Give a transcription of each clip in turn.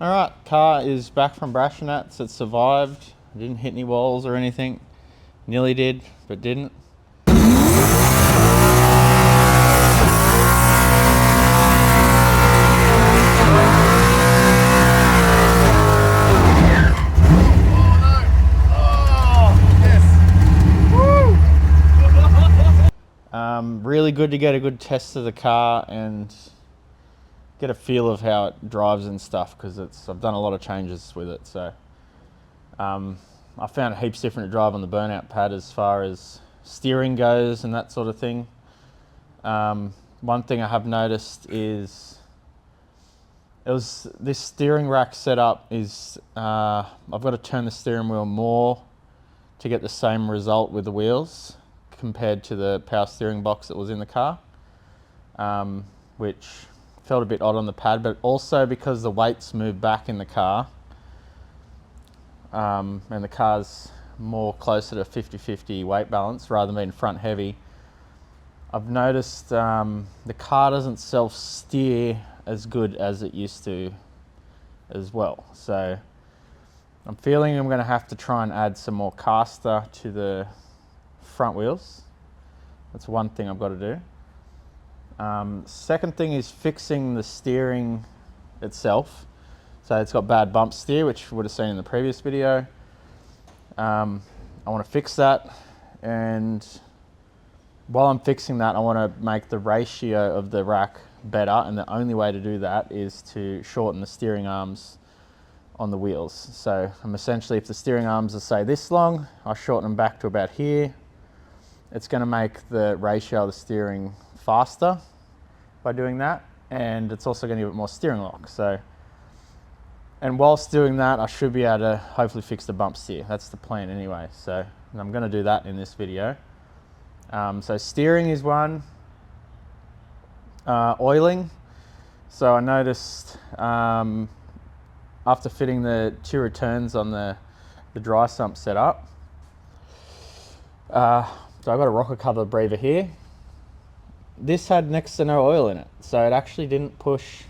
Alright, car is back from Brashnats. It survived. It didn't hit any walls or anything. Nearly did, but didn't. Really good to get a good test of the car and get a feel of how it drives and stuff, because I've done a lot of changes with it. So I found it heaps different to drive on the burnout pad as far as steering goes and that sort of thing. One thing I have noticed is this steering rack setup is I've got to turn the steering wheel more to get the same result with the wheels compared to the power steering box that was in the car, which felt a bit odd on the pad, but also because the weights move back in the car, and the car's more closer to 50-50 weight balance rather than being front heavy. I've noticed the car doesn't self-steer as good as it used to as well. So I'm feeling I'm going to have to try and add some more caster to the front wheels. That's one thing I've got to do. Second thing is fixing the steering itself. So it's got bad bump steer, which you would have seen in the previous video. I want to fix that, and while I'm fixing that, I want to make the ratio of the rack better, and the only way to do that is to shorten the steering arms on the wheels. So I'm essentially, if the steering arms are say this long, I shorten them back to about here. It's going to make the ratio of the steering faster by doing that, and it's also going to give it more steering lock. So, and whilst doing that, I should be able to hopefully fix the bump steer. That's the plan anyway. So I'm going to do that in this video. So steering is one. Oiling. So I noticed after fitting the two returns on the dry sump setup, so I've got a rocker cover breather here. This had next to no oil in it, so it actually didn't push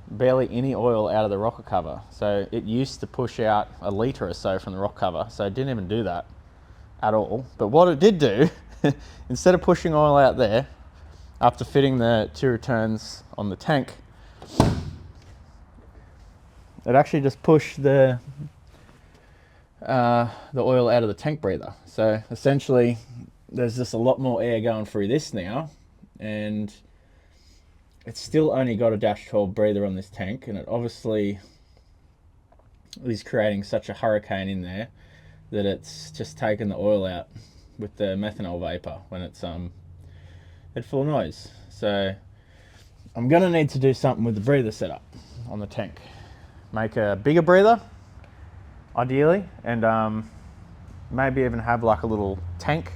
barely any oil out of the rocker cover. So it used to push out a litre or so from the rocker cover, so it didn't even do that at all. But what it did do, instead of pushing oil out there, after fitting the two returns on the tank, it actually just pushed the oil out of the tank breather. So essentially there's just a lot more air going through this now, and it's still only got a -12 breather on this tank, and it obviously is creating such a hurricane in there that it's just taken the oil out with the methanol vapor when it's at full noise. So I'm gonna need to do something with the breather setup on the tank. Make a bigger breather, ideally, and maybe even have like a little tank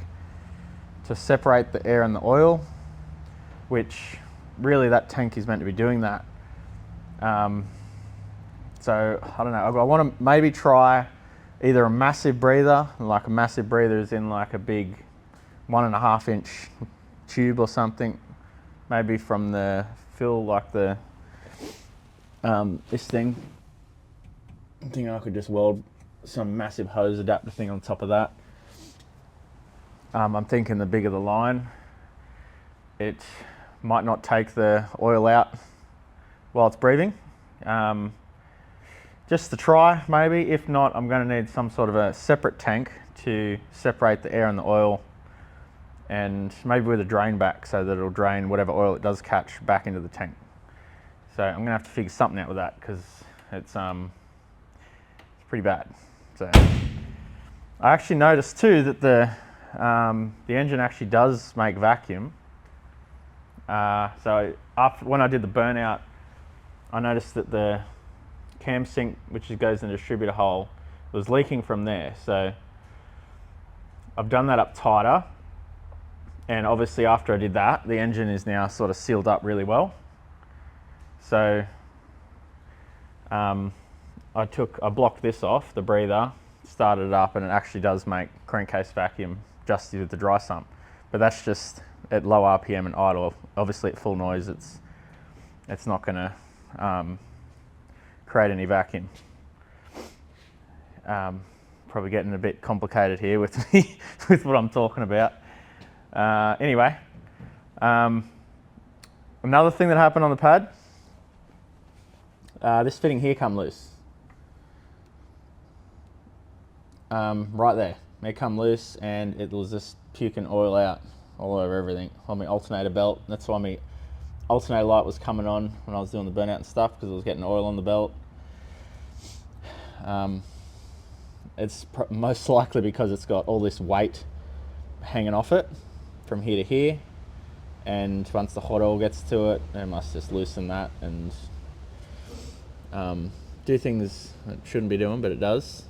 to separate the air and the oil, which really that tank is meant to be doing that. So I don't know, I want to maybe try either a massive breather, like a massive breather is in like a big 1.5 inch tube or something, maybe from the fill, like the this thing. I'm thinking I could just weld some massive hose adapter thing on top of that. I'm thinking the bigger the line, it might not take the oil out while it's breathing. Just to try, maybe. If not, I'm going to need some sort of a separate tank to separate the air and the oil, and maybe with a drain back so that it'll drain whatever oil it does catch back into the tank. So I'm going to have to figure something out with that, because it's pretty bad. So I actually noticed too that the engine actually does make vacuum. So when I did the burnout, I noticed that the cam sync, which goes in the distributor hole, was leaking from there. So I've done that up tighter, and obviously after I did that, the engine is now sort of sealed up really well. So I blocked this off, the breather, started it up, and it actually does make crankcase vacuum just with the dry sump. But that's just at low RPM and idle. Obviously at full noise, it's not going to create any vacuum. Probably getting a bit complicated here with me with what I'm talking about. Anyway, another thing that happened on the pad, this fitting here come loose. Right there, it come loose and it was just puking oil out all over everything on my alternator belt. That's why my alternator light was coming on when I was doing the burnout and stuff, because it was getting oil on the belt. It's most likely because it's got all this weight hanging off it from here to here, and once the hot oil gets to it, it must just loosen that and do things it shouldn't be doing, but it does.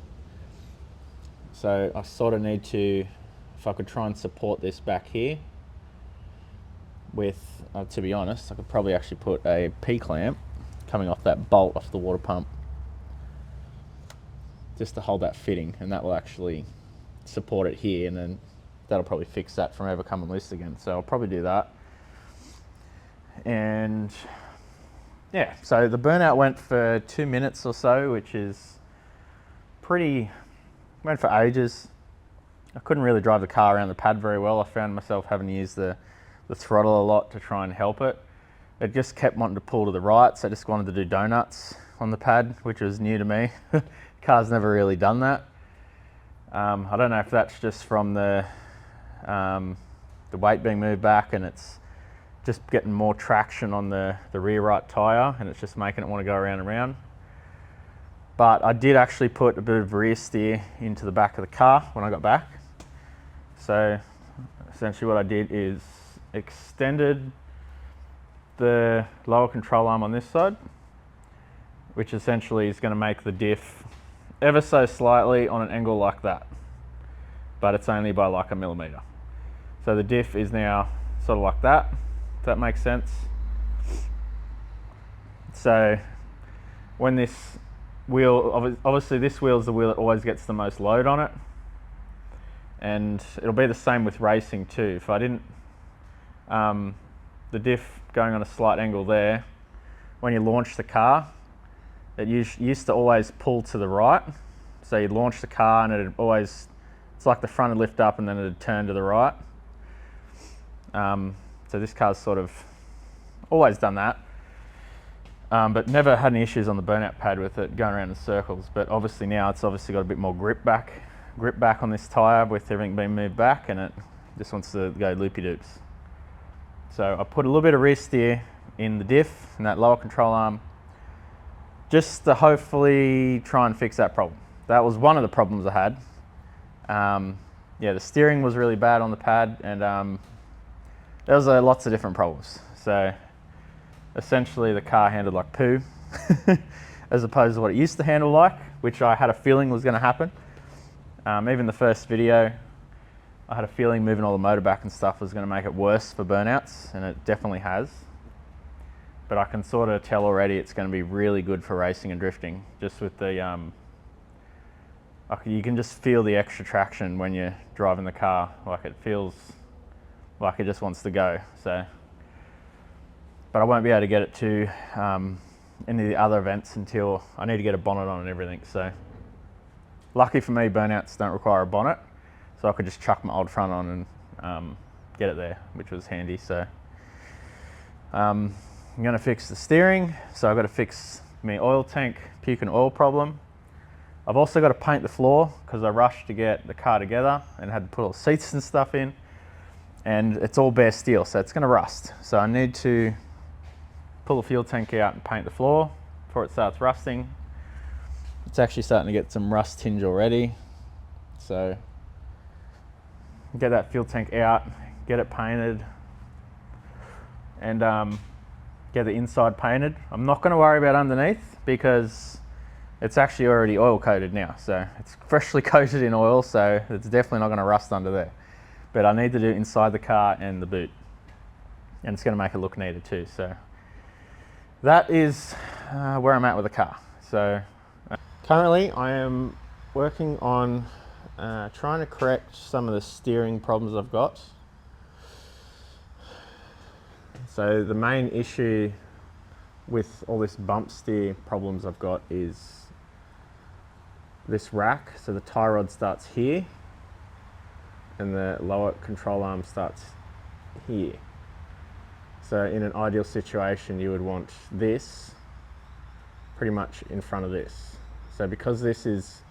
So I sort of need to, if I could try and support this back here with, to be honest, I could probably actually put a P-clamp coming off that bolt off the water pump just to hold that fitting, and that will actually support it here, and then that'll probably fix that from ever coming loose again. So I'll probably do that. And yeah, so the burnout went for 2 minutes or so, which is went for ages. I couldn't really drive the car around the pad very well. I found myself having to use the throttle a lot to try and help it. It just kept wanting to pull to the right, so I just wanted to do donuts on the pad, which was new to me. Car's never really done that. I don't know if that's just from the weight being moved back and it's just getting more traction on the rear right tyre, and it's just making it want to go around and around. But I did actually put a bit of rear steer into the back of the car when I got back. So essentially what I did is extended the lower control arm on this side, which essentially is going to make the diff ever so slightly on an angle like that, but it's only by like 1 millimeter. So the diff is now sort of like that, if that makes sense. So when this wheel, obviously this wheel is the wheel that always gets the most load on it, and it'll be the same with racing too. If I didn't, the diff going on a slight angle there, when you launch the car, it used to always pull to the right. So you'd launch the car and it'd always, it's like the front would lift up and then it'd turn to the right. So this car's sort of always done that, but never had any issues on the burnout pad with it going around in circles. But obviously now it's obviously got a bit more grip back on this tyre with everything being moved back, and it just wants to go loopy-doops. So I put a little bit of rear steer in the diff and that lower control arm, just to hopefully try and fix that problem. That was one of the problems I had. Yeah, the steering was really bad on the pad, and there was lots of different problems. So essentially the car handled like poo as opposed to what it used to handle like, which I had a feeling was going to happen. Even the first video, I had a feeling moving all the motor back and stuff was going to make it worse for burnouts, and it definitely has. But I can sort of tell already it's going to be really good for racing and drifting, just with the, you can just feel the extra traction when you're driving the car, like it feels like it just wants to go. So, but I won't be able to get it to any of the other events until I need to get a bonnet on and everything. So lucky for me, burnouts don't require a bonnet, so I could just chuck my old front on and get it there, which was handy. So I'm going to fix the steering, so I've got to fix my oil tank puke and oil problem. I've also got to paint the floor because I rushed to get the car together and had to put all the seats and stuff in, and it's all bare steel, so it's going to rust. So I need to pull the fuel tank out and paint the floor before it starts rusting. It's actually starting to get some rust tinge already, so get that fuel tank out, get it painted, and get the inside painted. I'm not going to worry about underneath because it's actually already oil coated now, so it's freshly coated in oil, so it's definitely not going to rust under there. But I need to do inside the car and the boot, and it's going to make it look neater too. So that is where I'm at with the car. So currently I am working on trying to correct some of the steering problems I've got. So the main issue with all this bump steer problems I've got is this rack. So the tie rod starts here and the lower control arm starts here. So in an ideal situation, you would want this pretty much in front of this. So because this is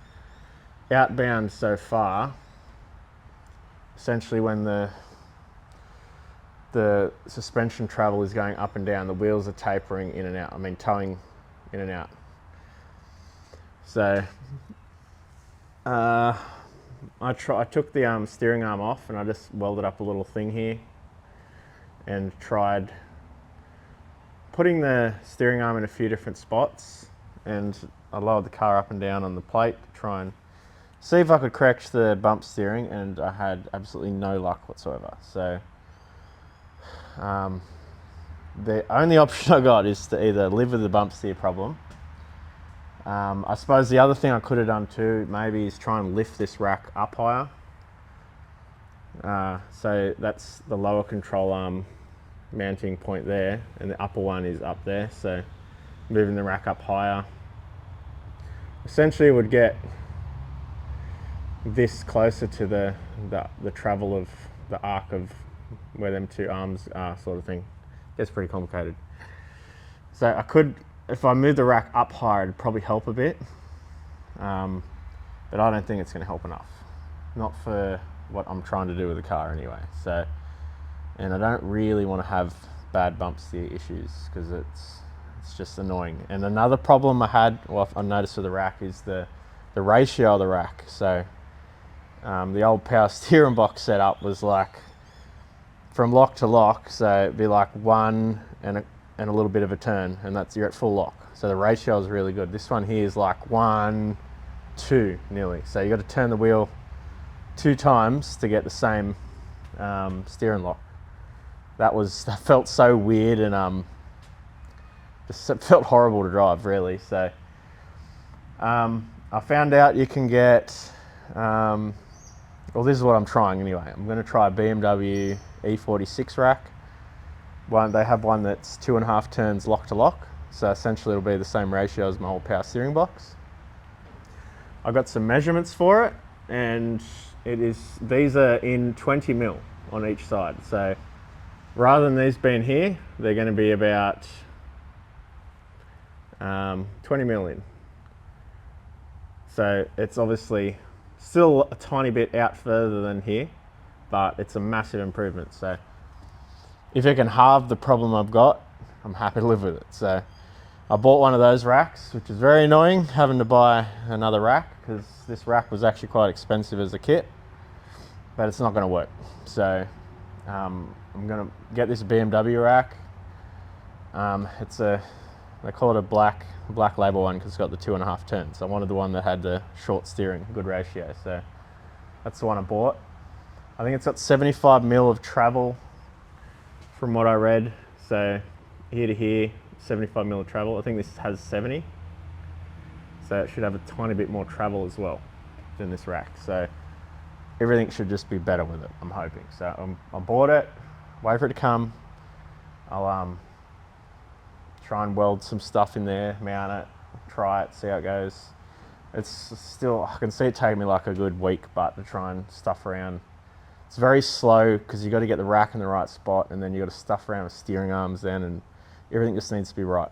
outbound so far, essentially when the suspension travel is going up and down, the wheels are tapering in and out. I mean, towing in and out. So I took the steering arm off and I just welded up a little thing here and tried putting the steering arm in a few different spots, and I lowered the car up and down on the plate to try and see if I could correct the bump steering, and I had absolutely no luck whatsoever. So the only option I got is to either live with the bump steer problem. I suppose the other thing I could have done too maybe is try and lift this rack up higher. So that's the lower control arm mounting point there, and the upper one is up there. So moving the rack up higher essentially would get this closer to the travel of the arc of where them two arms are, sort of thing. Gets pretty complicated. So I could, if I move the rack up higher, it'd probably help a bit, but I don't think it's going to help enough. Not for what I'm trying to do with the car anyway. So, and I don't really want to have bad bump steer issues because it's just annoying. And another problem I noticed with the rack is the ratio of the rack. So the old power steering box setup was like from lock to lock, so it'd be like one and a little bit of a turn, and you're at full lock. So the ratio is really good. This one here is like 1, 2 nearly. So you got to turn the wheel 2 times to get the same steering lock. That felt so weird, and it felt horrible to drive, really. So I found out you can get, well, this is what I'm trying anyway. I'm going to try a BMW E46 rack. They have one that's 2.5 turns lock to lock. So essentially it'll be the same ratio as my old power steering box. I got some measurements for it, and these are in 20 mil on each side. So rather than these being here, they're going to be about 20 mil in. So it's obviously still a tiny bit out further than here, but it's a massive improvement. So if it can halve the problem I've got, I'm happy to live with it. So I bought one of those racks, which is very annoying having to buy another rack, because this rack was actually quite expensive as a kit, but it's not going to work. So I'm going to get this BMW rack. They call it a black label one because it's got the 2.5 turns. I wanted the one that had the short steering, good ratio. So that's the one I bought. I think it's got 75 mil of travel from what I read. So here to here, 75 mil of travel. I think this has 70. So it should have a tiny bit more travel as well than this rack. So everything should just be better with it, I'm hoping. So I bought it, wait for it to come. I'll try and weld some stuff in there, mount it, try it, see how it goes. It's still, I can see it taking me like a good week, but to try and stuff around. It's very slow because you got to get the rack in the right spot, and then you got to stuff around with steering arms then, and everything just needs to be right.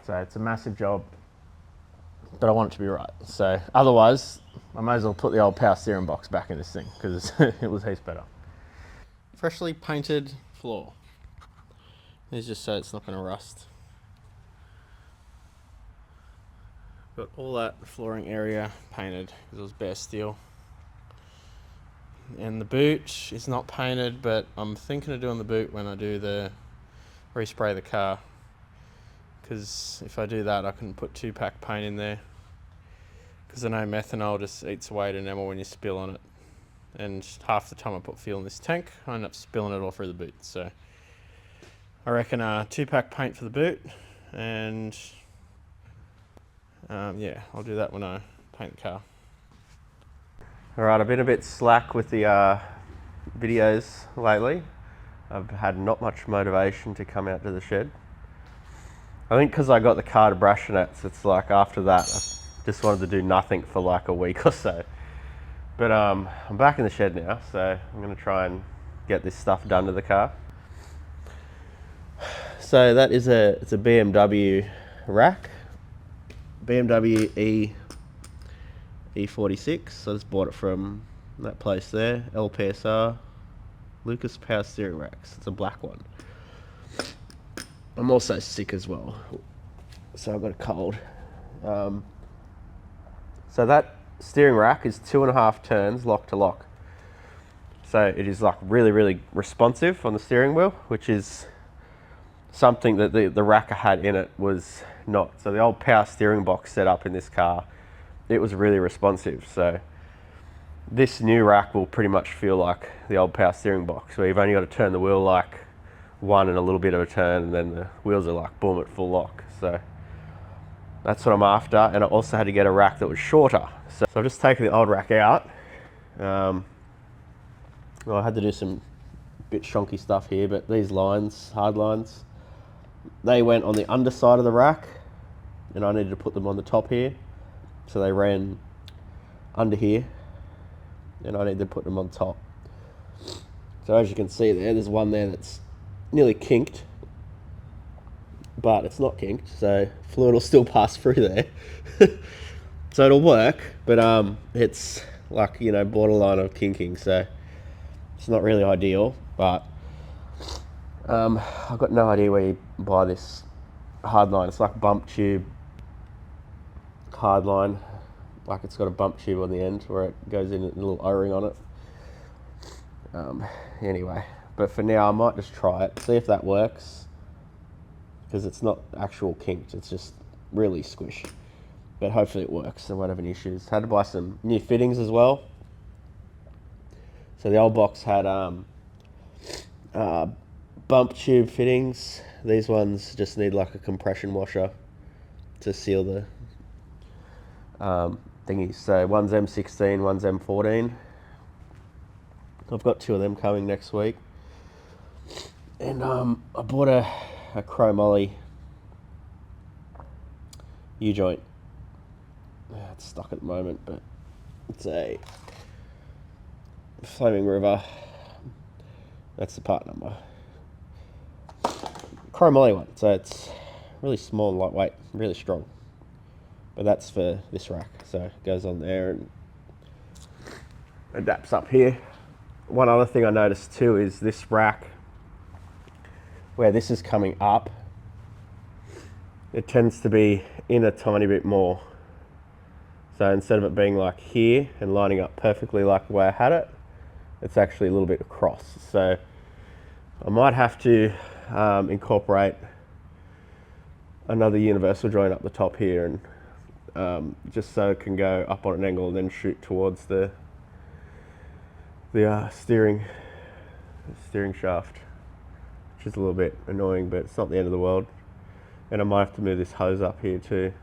So it's a massive job, but I want it to be right. So otherwise, I might as well put the old power steering box back in this thing because it was heaps better. Freshly painted floor. This is just so it's not going to rust. Got all that flooring area painted because it was bare steel. And the boot is not painted, but I'm thinking of doing the boot when I do the respray the car. Because if I do that, I can put 2-pack paint in there. Because I know methanol just eats away at enamel when you spill on it. And half the time I put fuel in this tank, I end up spilling it all through the boot. So I reckon 2-pack paint for the boot, and yeah, I'll do that when I paint the car. Alright, I've been a bit slack with the videos lately. I've had not much motivation to come out to the shed. I think because I got the car to Brashnets, it's like after that, I just wanted to do nothing for like a week or so. But I'm back in the shed now, so I'm gonna try and get this stuff done to the car. So that is it's a BMW rack, BMW E46. So I just bought it from that place there, LPSR, Lucas Power Steering Racks. It's a black one. I'm also sick as well, so I've got a cold. So that steering rack is 2.5 turns lock to lock. So it is like really responsive on the steering wheel, which is something that the rack I had in it was not. So the old power steering box set up in this car, it was really responsive. So this new rack will pretty much feel like the old power steering box, where you've only got to turn the wheel like one and a little bit of a turn, and then the wheels are like boom at full lock. So that's what I'm after. And I also had to get a rack that was shorter. So I've just taken the old rack out. Well, I had to do some bit shonky stuff here, but these lines, hard lines, they went on the underside of the rack, and I needed to put them on the top here. So they ran under here, and I needed to put them on top. So as you can see there's one there that's nearly kinked, but it's not kinked, so fluid will still pass through there. So it'll work, but it's like, you know, borderline of kinking, so it's not really ideal. But I've got no idea where you buy this hard line. It's like bump tube hard line, like it's got a bump tube on the end where it goes in a little O-ring on it. Anyway, but for now I might just try it, see if that works, because it's not actual kinked, it's just really squished. But hopefully it works and won't have any issues. Had to buy some new fittings as well. So the old box had bump tube fittings. These ones just need like a compression washer to seal the thingies. So one's M16, one's M14. I've got 2 of them coming next week. And I bought a chromoly U-joint. It's stuck at the moment, but it's a Flaming River. That's the part number. Chromoly one. So it's really small and lightweight, really strong. But that's for this rack. So it goes on there and adapts up here. One other thing I noticed too is this rack, where this is coming up, it tends to be in a tiny bit more. So instead of it being like here and lining up perfectly like the way I had it, it's actually a little bit across. So I might have to incorporate another universal joint up the top here, and just so it can go up on an angle and then shoot towards the steering shaft, which is a little bit annoying, but it's not the end of the world. And I might have to move this hose up here too,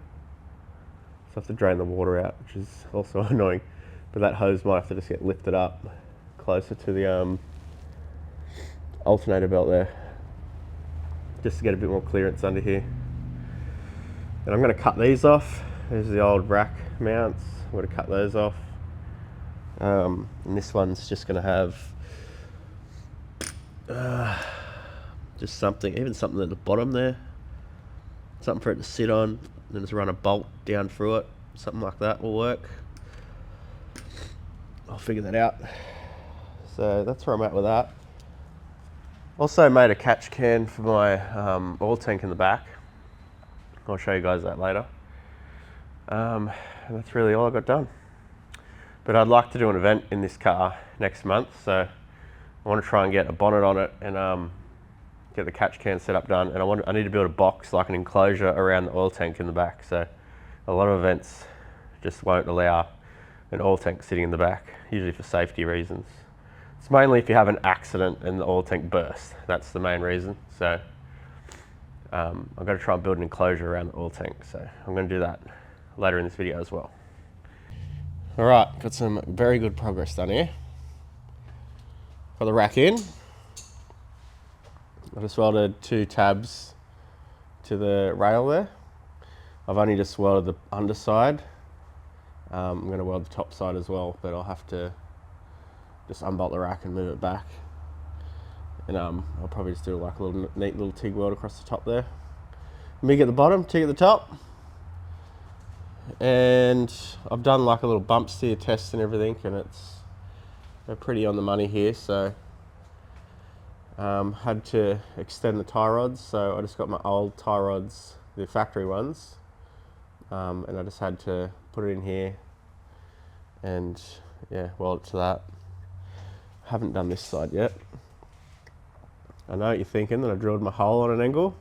so I have to drain the water out, which is also annoying. But that hose might have to just get lifted up closer to the alternator belt there, just to get a bit more clearance under here. And I'm going to cut these off. These are the old rack mounts. I'm going to cut those off. And this one's just going to have just something, even something at the bottom there, something for it to sit on, then just run a bolt down through it. Something like that will work. I'll figure that out. So that's where I'm at with that. Also made a catch can for my oil tank in the back. I'll show you guys that later. And that's really all I got done. But I'd like to do an event in this car next month, so I want to try and get a bonnet on it and get the catch can set up done. And I need to build a box, like an enclosure around the oil tank in the back. So a lot of events just won't allow an oil tank sitting in the back, usually for safety reasons. It's mainly if you have an accident and the oil tank bursts. That's the main reason. So I'm going to try and build an enclosure around the oil tank. So I'm going to do that later in this video as well. All right, got some very good progress done here. Got the rack in. I just welded 2 tabs to the rail there. I've only just welded the underside. I'm going to weld the top side as well, but I'll have to just unbolt the rack and move it back. And I'll probably just do like a little neat little TIG weld across the top there. MIG at the bottom, TIG at the top. And I've done like a little bump steer test and everything, and they're pretty on the money here. So had to extend the tie rods, so I just got my old tie rods, the factory ones, and I just had to put it in here and yeah, weld it to that. Haven't done this side yet. I know what you're thinking, that I drilled my hole on an angle.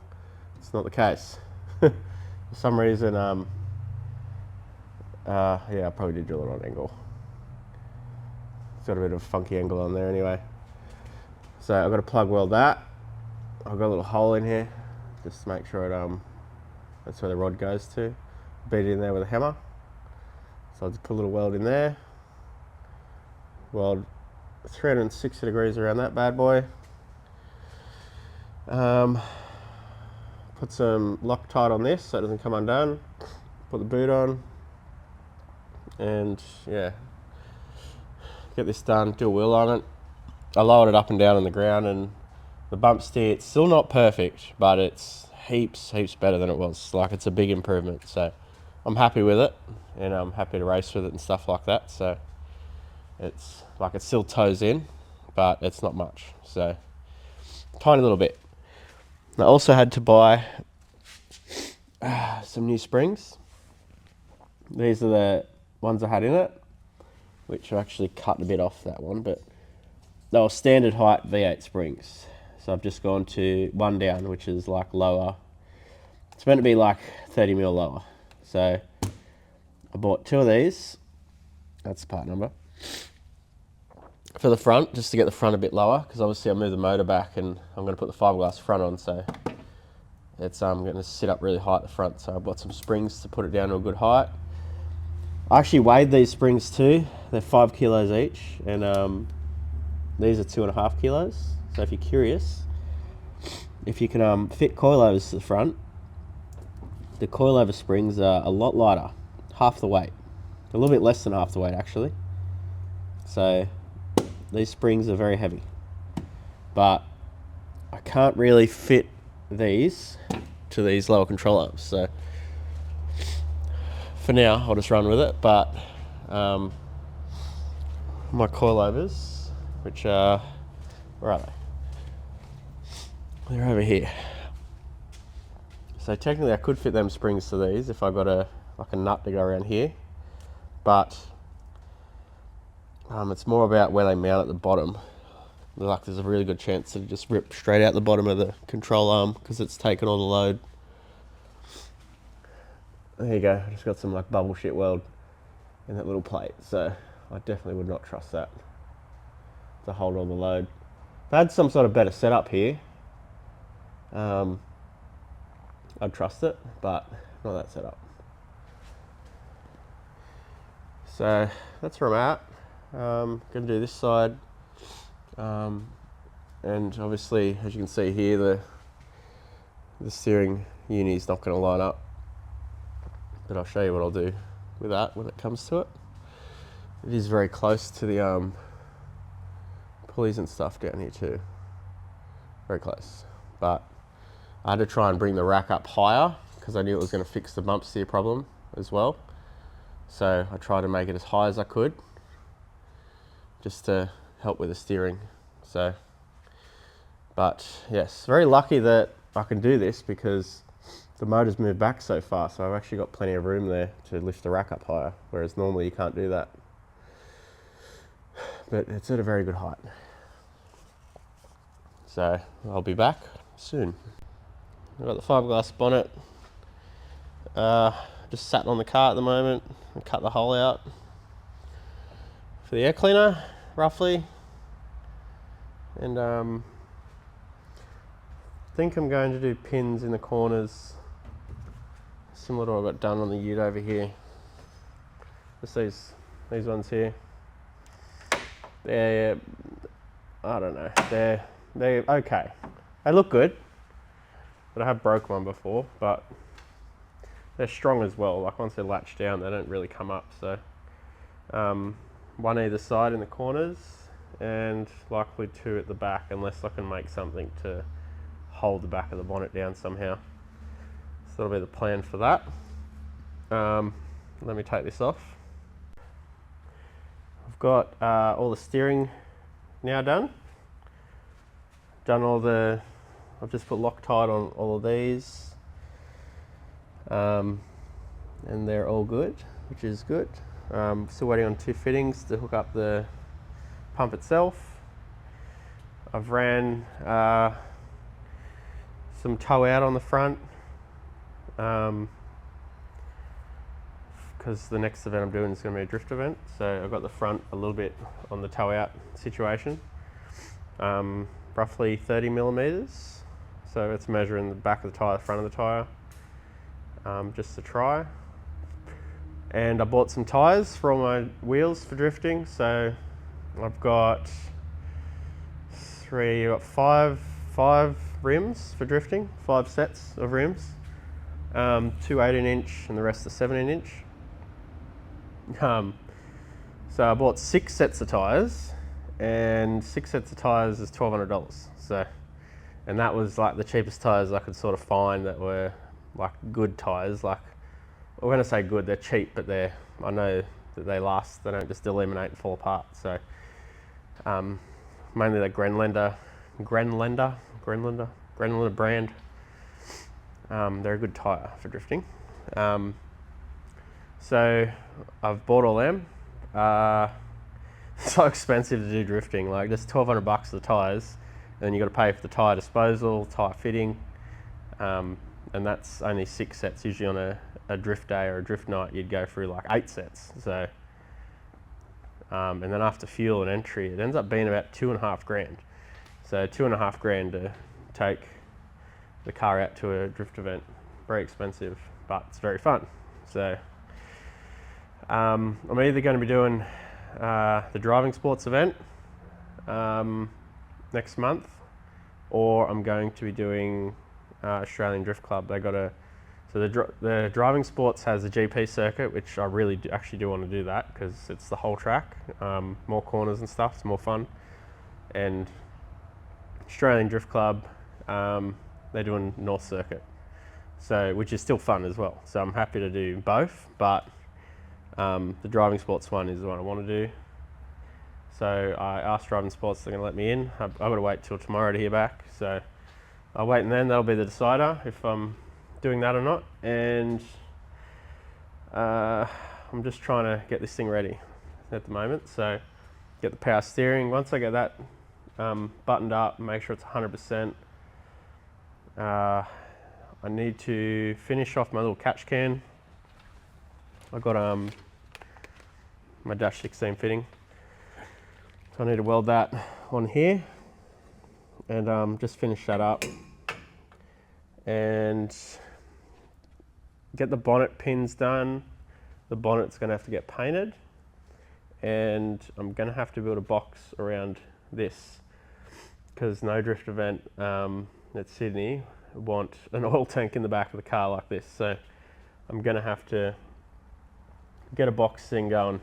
It's not the case. For some reason, yeah, I probably did drill it on an angle. It's got a bit of a funky angle on there anyway. So I've got to plug weld that. I've got a little hole in here, just to make sure it, that's where the rod goes to. Beat it in there with a hammer. So I'll just put a little weld in there. Weld 360 degrees around that bad boy. Put some Loctite on this so it doesn't come undone. Put the boot on. And yeah, get this done, do a wheel on it. I lowered it up and down on the ground, and the bump steer, it's still not perfect, but it's heaps better than it was. Like, it's a big improvement, so I'm happy with it, and I'm happy to race with it and stuff like that. So it's like, it still toes in, but it's not much, so tiny little bit. I also had to buy some new springs. These are the ones I had in it, which I actually cut a bit off that one, but they were standard height V8 springs. So I've just gone to one down, which is like lower. It's meant to be like 30 mil lower. So I bought two of these. That's the part number. For the front, just to get the front a bit lower, because obviously I moved the motor back and I'm going to put the fiberglass front on, so it's going to sit up really high at the front. So I bought some springs to put it down to a good height. I actually weighed these springs too. They're 5 kilos each, and these are 2.5 kilos. So if you're curious, if you can fit coilovers to the front, the coilover springs are a lot lighter, half the weight, a little bit less than half the weight actually. So these springs are very heavy, but I can't really fit these to these lower control arms. So for now, I'll just run with it. But my coilovers, which are, where are they? They're over here. So technically I could fit them springs to these if I got like a nut to go around here, but it's more about where they mount at the bottom. Like, there's a really good chance to just rip straight out the bottom of the control arm because it's taken all the load. There you go, I just got some like bubble shit weld in that little plate, so I definitely would not trust that to hold all the load. If I had some sort of better setup here, I'd trust it, but not that setup. So that's where I'm at. Gonna do this side, and obviously, as you can see here, the steering uni is not going to line up, but I'll show you what I'll do with that when it comes to it. It is very close to the pulleys and stuff down here too, very close, but I had to try and bring the rack up higher because I knew it was going to fix the bump steer problem as well. So I tried to make it as high as I could, just to help with the steering. So, but yes, very lucky that I can do this because the motor's moved back so far, so I've actually got plenty of room there to lift the rack up higher, whereas normally you can't do that. But it's at a very good height. So I'll be back soon. I've got the fiberglass bonnet just sat on the car at the moment. I cut the hole out for the air cleaner, roughly. And I think I'm going to do pins in the corners, similar to what I got done on the ute over here. Just these ones here. They're, I don't know, they're okay. They look good. but I have broken one before, but they're strong as well. Like once they're latched down, they don't really come up. So one either side in the corners and likely two at the back, unless I can make something to hold the back of the bonnet down somehow. So that'll be the plan for that. Let me take this off. I've got all the steering now done. I've just put Loctite on all of these. And they're all good, which is good. Still waiting on 2 fittings to hook up the pump itself. I've ran some toe out on the front because the next event I'm doing is going to be a drift event. So I've got the front a little bit on the toe out situation, roughly 30 millimeters. So it's measuring the back of the tyre, the front of the tyre. Just to try. And I bought some tyres for all my wheels for drifting. So I've got five rims for drifting, 5 sets of rims, 2 18-inch and the rest are 17-inch. So I bought 6 sets of tyres, and 6 sets of tyres is $1,200. So, and that was like the cheapest tyres I could sort of find that were like good tyres. Like, when I say good, they're cheap, but I know that they last. They don't just eliminate and fall apart. So mainly the Grenlander brand. They're a good tyre for drifting. So I've bought all them. So expensive to do drifting, like just $1,200 for the tyres, and then you got to pay for the tyre disposal, tyre fitting. And that's only 6 sets. Usually on a drift day or a drift night, you'd go through like 8 sets. So, and then after fuel and entry, it ends up being about $2,500. So $2,500 to take the car out to a drift event. Very expensive, but it's very fun. So I'm either going to be doing the driving sports event next month, or I'm going to be doing Australian Drift Club. They got the driving sports has a GP circuit, which I really actually do want to do that because it's the whole track, more corners and stuff. It's more fun. And Australian Drift Club, they're doing North Circuit, so which is still fun as well. So I'm happy to do both, but the driving sports one is the one I want to do. So I asked driving sports, they're going to let me in. I've got to wait till tomorrow to hear back. So I'll wait, and then that'll be the decider if I'm doing that or not. And I'm just trying to get this thing ready at the moment. So get the power steering. Once I get that buttoned up, make sure it's 100%. I need to finish off my little catch can. I've got my dash 16 fitting. So I need to weld that on here and just finish that up and get the bonnet pins done. The bonnet's going to have to get painted, and I'm going to have to build a box around this because no drift event at Sydney want an oil tank in the back of the car like this. So I'm going to have to get a box thing going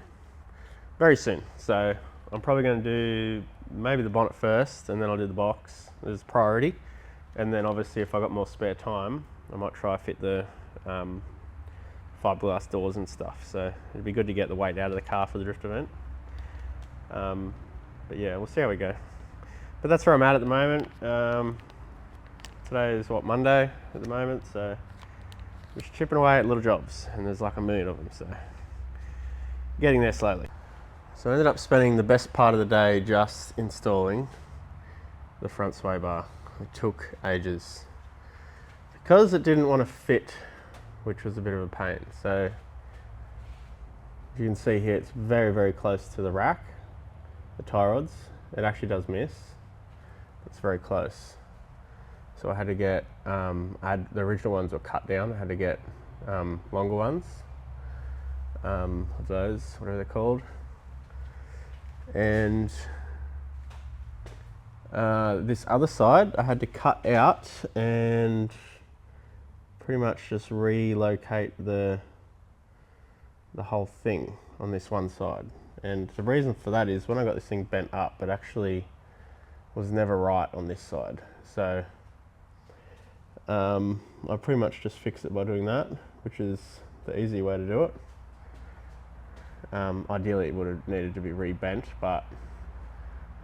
very soon. So I'm probably going to do maybe the bonnet first, and then I'll do the box as priority. And then obviously if I got more spare time, I might try fit the fiberglass doors and stuff. So it'd be good to get the weight out of the car for the drift event. But yeah, we'll see how we go. But that's where I'm at the moment. Today is Monday at the moment, so just chipping away at little jobs, and there's like a million of them, so getting there slowly. So I ended up spending the best part of the day just installing the front sway bar. It took ages because it didn't want to fit, which was a bit of a pain. So you can see here it's very, very close to the rack, the tie rods. It actually does miss. It's very close. So I had to get, the original ones were cut down. I had to get longer ones of those, what are they called? And this other side I had to cut out and pretty much just relocate the whole thing on this one side. And the reason for that is when I got this thing bent up, it actually was never right on this side. So I pretty much just fixed it by doing that, which is the easy way to do it. Ideally it would have needed to be rebent, but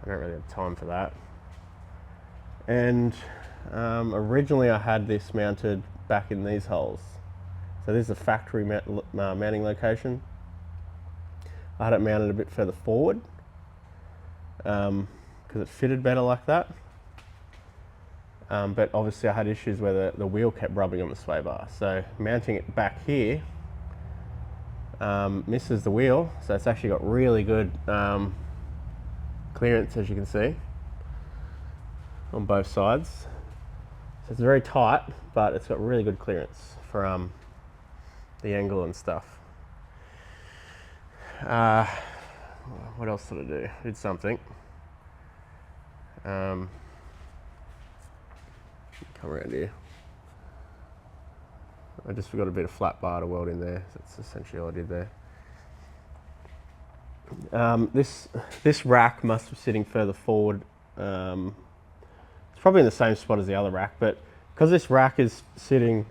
I don't really have time for that. And originally I had this mounted back in these holes. So this is a factory mounting location. I had it mounted a bit further forward because it fitted better like that. But obviously I had issues where the wheel kept rubbing on the sway bar. So mounting it back here misses the wheel. So it's actually got really good clearance, as you can see, on both sides. So it's very tight, but it's got really good clearance for the angle and stuff. What else did I do? I did something. Come around here. I just forgot a bit of flat bar to weld in there. That's essentially all I did there. This rack must be sitting further forward. It's probably in the same spot as the other rack, but because this rack is sitting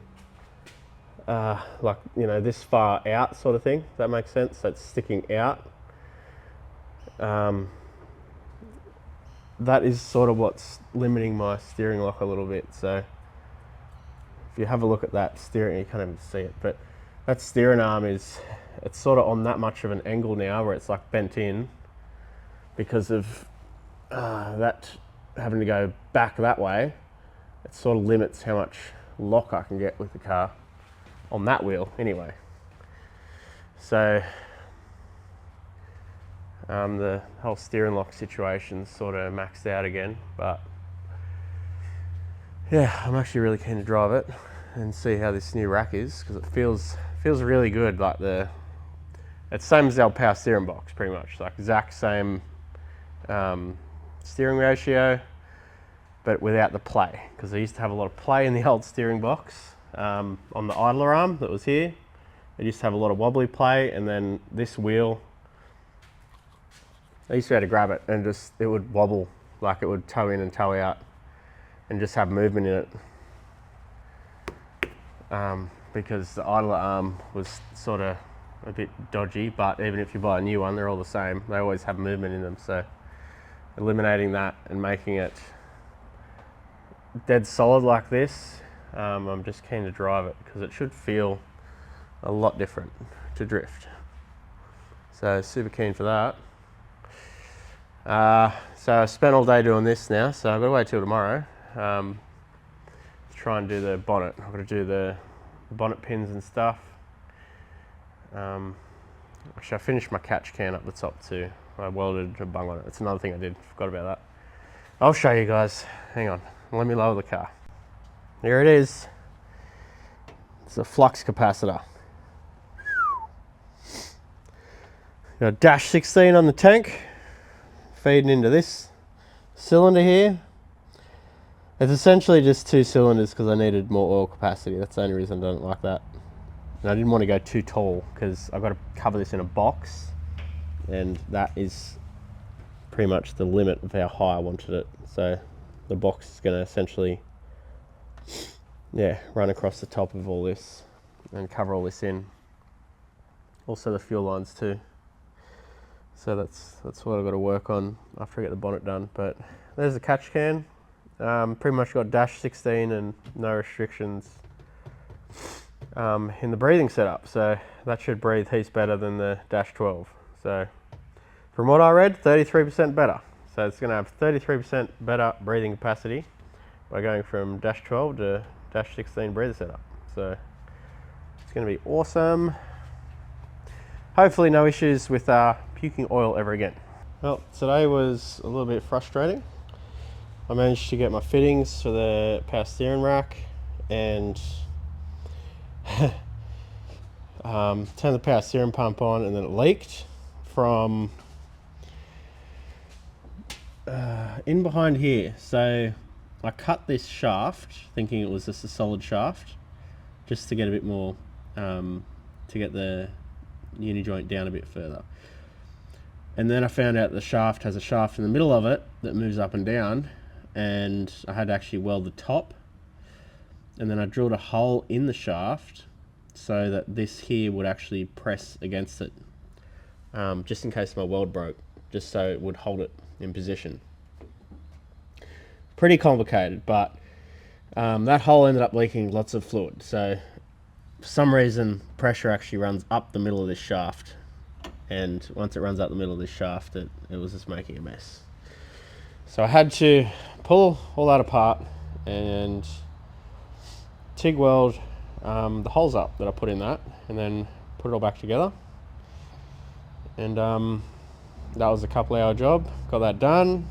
like, you know, this far out sort of thing, if that makes sense, so it's sticking out. That is sort of what's limiting my steering lock a little bit. So if you have a look at that steering, you can't even see it, but that steering arm it's sort of on that much of an angle now where it's like bent in because of that having to go back that way. It sort of limits how much lock I can get with the car on that wheel anyway. So the whole steering lock situation's sort of maxed out again, but yeah, I'm actually really keen to drive it and see how this new rack is, because it feels really good. Like it's same as our power steering box, pretty much, like exact same steering ratio, but without the play, because I used to have a lot of play in the old steering box on the idler arm that was here. It used to have a lot of wobbly play, and then this wheel, I used to be able to grab it and just, it would wobble, like it would toe in and toe out and just have movement in it. Because the idler arm was sort of a bit dodgy, but even if you buy a new one, they're all the same. They always have movement in them. So eliminating that and making it dead solid like this, I'm just keen to drive it because it should feel a lot different to drift. So super keen for that. So I spent all day doing this now, so I've got to wait till tomorrow to try and do the bonnet. I've got to do the bonnet pins and stuff. Actually, I finished my catch can up the top too. I welded a bung on it. It's another thing I did, forgot about that. I'll show you guys. Hang on, let me lower the car. Here it is. It's a flux capacitor. Got a dash 16 on the tank, feeding into this cylinder here. It's essentially just 2 cylinders because I needed more oil capacity. That's the only reason I don't like that. And I didn't want to go too tall because I've got to cover this in a box, and that is pretty much the limit of how high I wanted it. So the box is going to essentially, yeah, run across the top of all this and cover all this in. Also the fuel lines too. So that's what I've got to work on after I get the bonnet done. But there's the catch can. Pretty much got dash 16 and no restrictions in the breathing setup. So that should breathe heaps better than the dash 12. So from what I read, 33% better. So it's going to have 33% better breathing capacity by going from dash 12 to dash 16 breather setup. So it's going to be awesome. Hopefully no issues with puking oil ever again. Well, today was a little bit frustrating. I managed to get my fittings for the power steering rack and turn the power steering pump on, and then it leaked from in behind here. So I cut this shaft thinking it was just a solid shaft, just to get a bit more, to get the uni joint down a bit further. And then I found out the shaft has a shaft in the middle of it that moves up and down, and I had to actually weld the top, and then I drilled a hole in the shaft so that this here would actually press against it, just in case my weld broke, just so it would hold it in position. Pretty complicated, but that hole ended up leaking lots of fluid, so for some reason pressure actually runs up the middle of this shaft, and once it runs up the middle of this shaft, it was just making a mess. So I had to pull all that apart and TIG weld the holes up that I put in that, and then put it all back together. And that was a couple hour job. Got that done.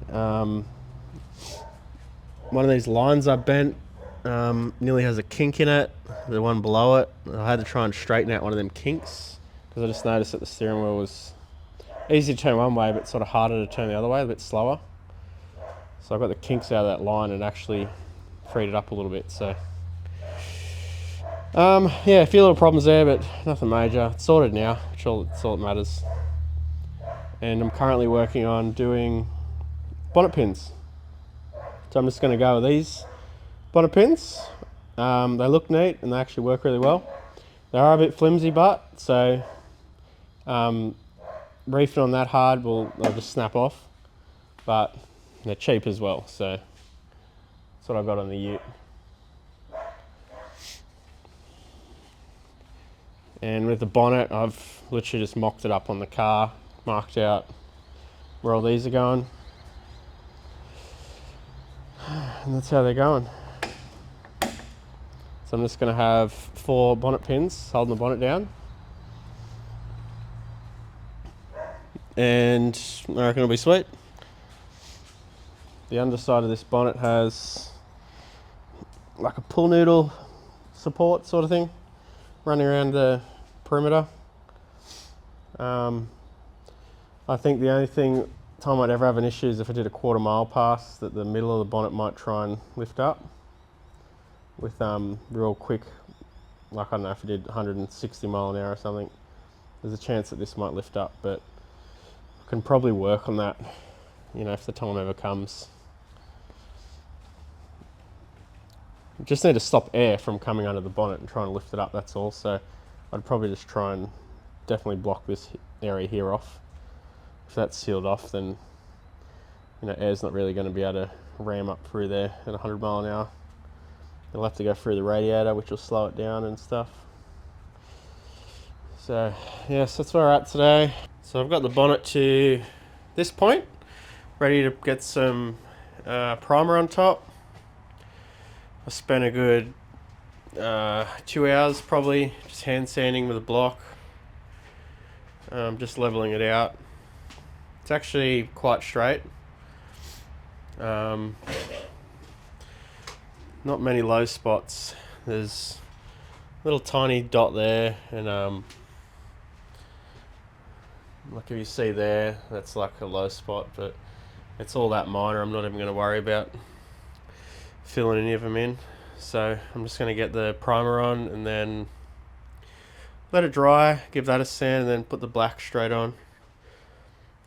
One of these lines I bent nearly has a kink in it. The one below it, I had to try and straighten out one of them kinks, because I just noticed that the steering wheel was easy to turn one way, but sort of harder to turn the other way, a bit slower. So I got the kinks out of that line and actually freed it up a little bit. So yeah, a few little problems there, but nothing major. It's sorted now, which that's all that matters. And I'm currently working on doing bonnet pins. So I'm just going to go with these bonnet pins. They look neat and they actually work really well. They are a bit flimsy, but so reefing on that hard they'll just snap off. But they're cheap as well, so that's what I've got on the ute. And with the bonnet, I've literally just mocked it up on the car, marked out where all these are going. And that's how they're going. So I'm just going to have 4 bonnet pins holding the bonnet down. And I reckon it'll be sweet. The underside of this bonnet has like a pull noodle support sort of thing running around the perimeter. I think the only time I'd ever have an issue is if I did a 1/4 mile pass, that the middle of the bonnet might try and lift up with real quick, like I don't know, if I did 160 mile an hour or something, there's a chance that this might lift up, but I can probably work on that, you know, if the time ever comes. Just need to stop air from coming under the bonnet and trying to lift it up, that's all. So I'd probably just try and definitely block this area here off. If that's sealed off, then you know, air's not really going to be able to ram up through there at 100 mile an hour. It'll have to go through the radiator, which will slow it down and stuff. So yes, that's where we're at today. So I've got the bonnet to this point, ready to get some primer on top. I spent a good 2 hours probably just hand sanding with a block, just leveling it out. It's actually quite straight. Not many low spots. There's a little tiny dot there, and like if you see there, that's like a low spot, but it's all that minor. I'm not even going to worry about filling any of them in. So I'm just going to get the primer on and then let it dry, give that a sand, and then put the black straight on.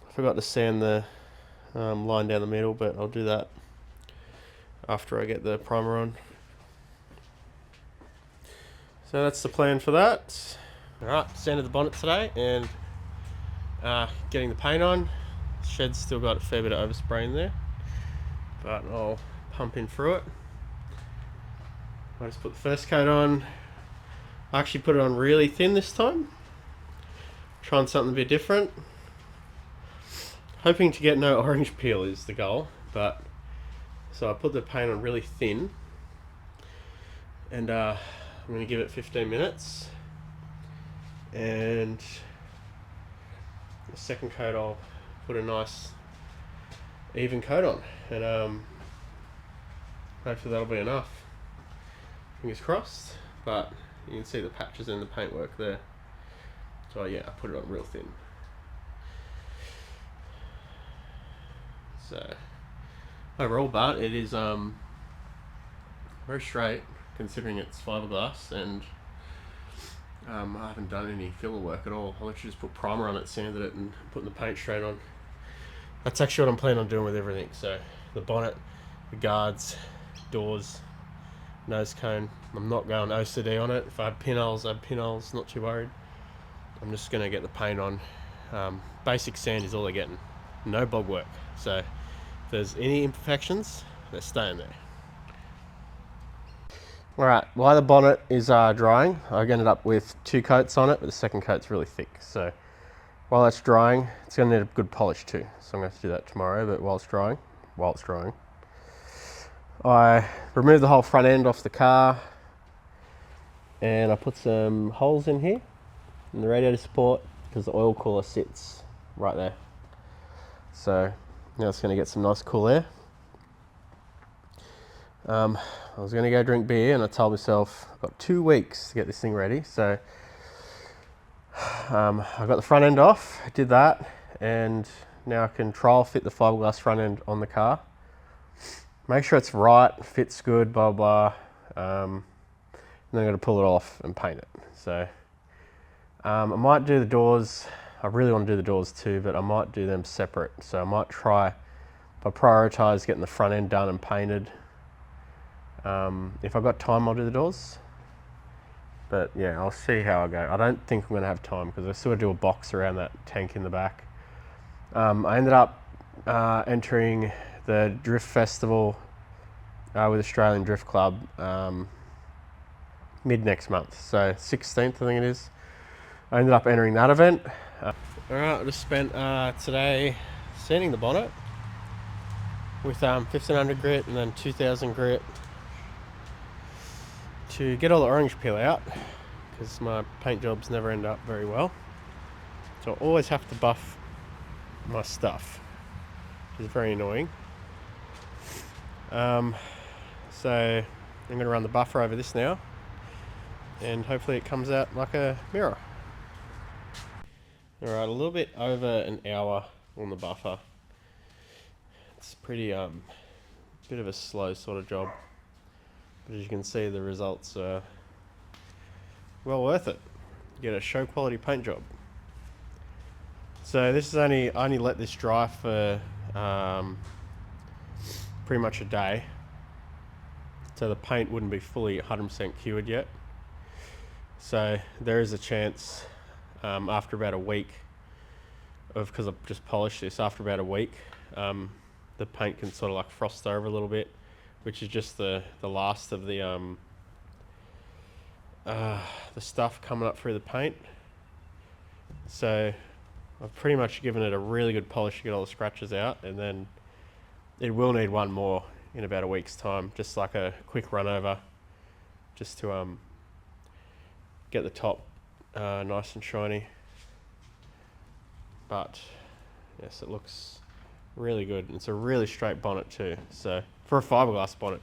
I forgot to sand the line down the middle, but I'll do that after I get the primer on. So that's the plan for that. Alright, sanded the bonnet today and getting the paint on. The shed's still got a fair bit of overspray in there, but I'll pump in through it. I just put the first coat on. I actually put it on really thin this time, trying something a bit different. Hoping to get no orange peel is the goal, but so I put the paint on really thin, and I'm going to give it 15 minutes, and the second coat I'll put a nice even coat on, and hopefully that'll be enough. Fingers crossed, but you can see the patches in the paintwork there. So yeah, I put it on real thin. So overall, but it is very straight, considering it's fiberglass, and I haven't done any filler work at all. I literally just put primer on it, sanded it, and putting the paint straight on. That's actually what I'm planning on doing with everything. So the bonnet, the guards, doors, nose cone. I'm not going OCD on it. If I have pinholes, I have pinholes, not too worried. I'm just going to get the paint on. Basic sand is all they're getting. No bog work. So if there's any imperfections, they're staying there. Alright, while the bonnet is drying, I ended up with 2 coats on it, but the second coat's really thick. So while that's drying, it's going to need a good polish too. So I'm going to have to do that tomorrow, but while it's drying, I removed the whole front end off the car, and I put some holes in here in the radiator support because the oil cooler sits right there. So now it's going to get some nice cool air. I was going to go drink beer, and I told myself I've got 2 weeks to get this thing ready. So I got the front end off, I did that, and now I can trial fit the fiberglass front end on the car. Make sure it's right, fits good, blah blah. And then I'm going to pull it off and paint it. So I might do the doors. I really want to do the doors too, but I might do them separate. So I might try, if I prioritise getting the front end done and painted. If I've got time, I'll do the doors. But yeah, I'll see how I go. I don't think I'm going to have time because I still got to do a box around that tank in the back. I ended up entering the Drift Festival with Australian Drift Club mid next month. So 16th, I think it is. I ended up entering that event. Alright, I just spent today sanding the bonnet with 1500 grit and then 2000 grit to get all the orange peel out, because my paint jobs never end up very well. So I always have to buff my stuff, which is very annoying. So I'm going to run the buffer over this now, and hopefully it comes out like a mirror. Alright, a little bit over an hour on the buffer. It's pretty bit of a slow sort of job, but as you can see, the results are well worth it. You get a show quality paint job. So this is I only let this dry for pretty much a day, so the paint wouldn't be fully 100% cured yet. So there is a chance after about a week because I've just polished this, after about a week the paint can sort of like frost over a little bit, which is just the last of the stuff coming up through the paint. So I've pretty much given it a really good polish to get all the scratches out, and then it will need one more in about a week's time, just like a quick run over, just to get the top nice and shiny. But yes, it looks really good. It's a really straight bonnet too, so for a fiberglass bonnet.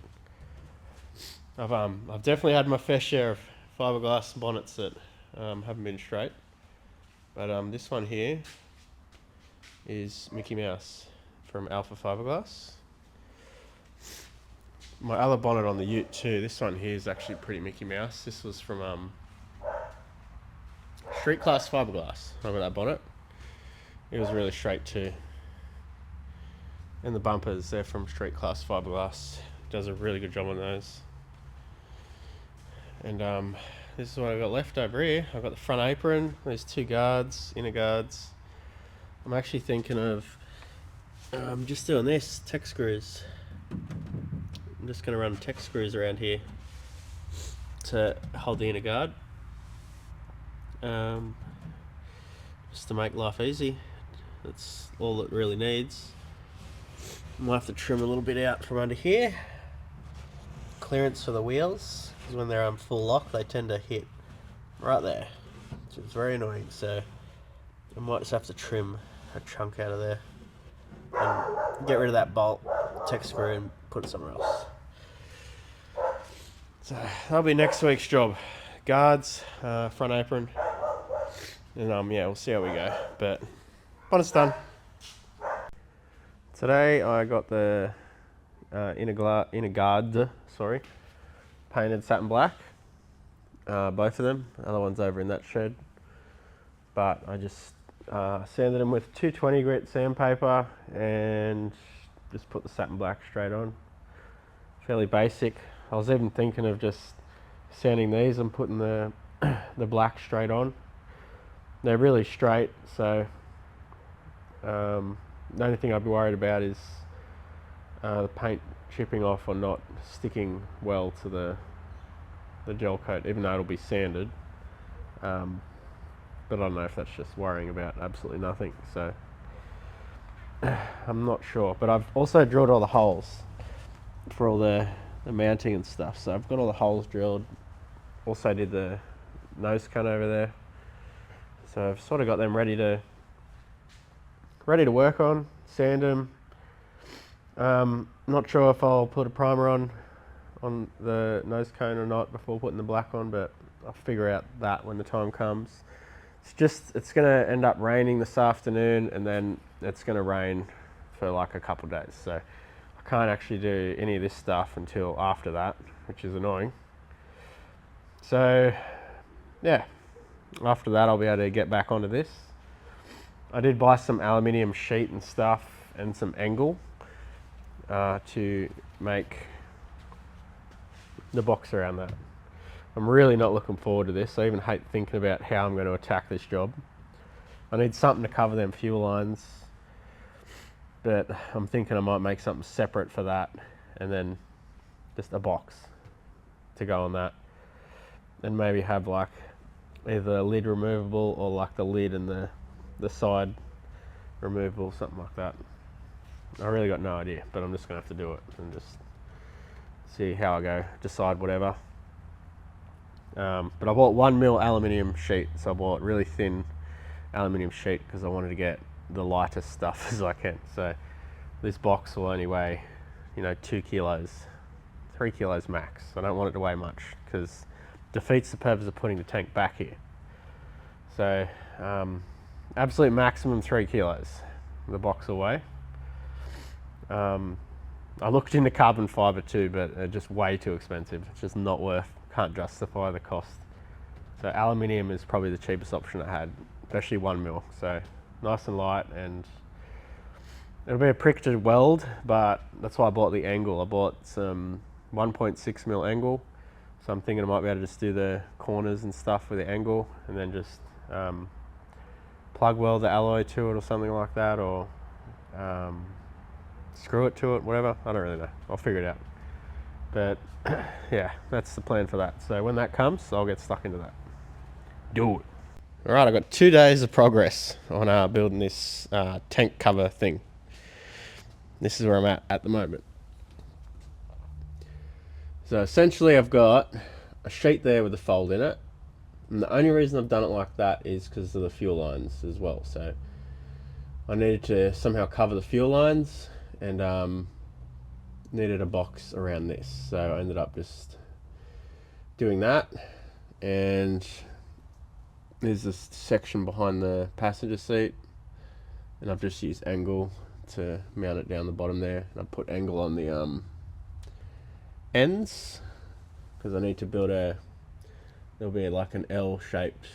I've definitely had my fair share of fiberglass bonnets that haven't been straight, but this one here is Mickey Mouse from Alpha Fiberglass. My other bonnet on the Ute too, this one here is actually pretty Mickey Mouse. This was from Street Class Fiberglass. Remember that bonnet? It was really straight too. And the bumpers, they're from Street Class Fiberglass. Does a really good job on those. And this is what I've got left over here. I've got the front apron, there's 2 guards, inner guards. I'm actually thinking of just doing this, tech screws. I'm just going to run tech screws around here to hold the inner guard. Just to make life easy. That's all it really needs. Might have to trim a little bit out from under here. Clearance for the wheels, because when they're full lock they tend to hit right there, which is very annoying. So I might just have to trim a chunk out of there and get rid of that bolt, tech screw, and put it somewhere else. So that'll be next week's job. Guards, front apron, and yeah, we'll see how we go. But bonnet's done. Today I got the inner guard, painted satin black, both of them. The other one's over in that shed. But I just sanded them with 220 grit sandpaper and just put the satin black straight on. Fairly basic. I was even thinking of just sanding these and putting the black straight on. They're really straight, so the only thing I'd be worried about is the paint chipping off or not sticking well to the gel coat, even though it'll be sanded. But I don't know if that's just worrying about absolutely nothing, so I'm not sure. But I've also drilled all the holes for all the mounting and stuff, so I've got all the holes drilled. Also did the nose cone over there, so I've sort of got them ready to work on, sand them. Not sure if I'll put a primer on the nose cone or not before putting the black on, but I'll figure out that when the time comes. It's going to end up raining this afternoon, and then it's going to rain for like a couple days, so I can't actually do any of this stuff until after that, which is annoying. So yeah, after that I'll be able to get back onto this. I did buy some aluminium sheet and stuff and some angle to make the box around that. I'm really not looking forward to this. I even hate thinking about how I'm going to attack this job. I need something to cover them fuel lines, but I'm thinking I might make something separate for that, and then just a box to go on that, and maybe have like either a lid removable or like the lid and the side removable, something like that. I really got no idea, but I'm just going to have to do it and just see how I go, decide whatever. But I bought 1mm aluminium sheet, so I bought really thin aluminium sheet because I wanted to get the lightest stuff as I can. So this box will only weigh, 2 kilos, 3 kilos max. I don't want it to weigh much because it defeats the purpose of putting the tank back here. So absolute maximum 3 kilos the box will weigh. I looked into carbon fibre too, but they're just way too expensive. It's just not worth, can't justify the cost. So aluminium is probably the cheapest option I had, especially 1mm. So nice and light, and it'll be a prick to weld, but that's why I bought the angle. I bought some 1.6mm angle, so I'm thinking I might be able to just do the corners and stuff with the angle, and then just plug weld the alloy to it or something like that, or screw it to it, whatever. I don't really know. I'll figure it out. But yeah, that's the plan for that. So when that comes, I'll get stuck into that. Do it. All right, I've got 2 days of progress on building this tank cover thing. This is where I'm at the moment. So essentially I've got a sheet there with a fold in it. And the only reason I've done it like that is because of the fuel lines as well. So I needed to somehow cover the fuel lines, and needed a box around this. So I ended up just doing that. And there's this section behind the passenger seat, and I've just used angle to mount it down the bottom there. And I put angle on the ends because I need to build there'll be like an L-shaped,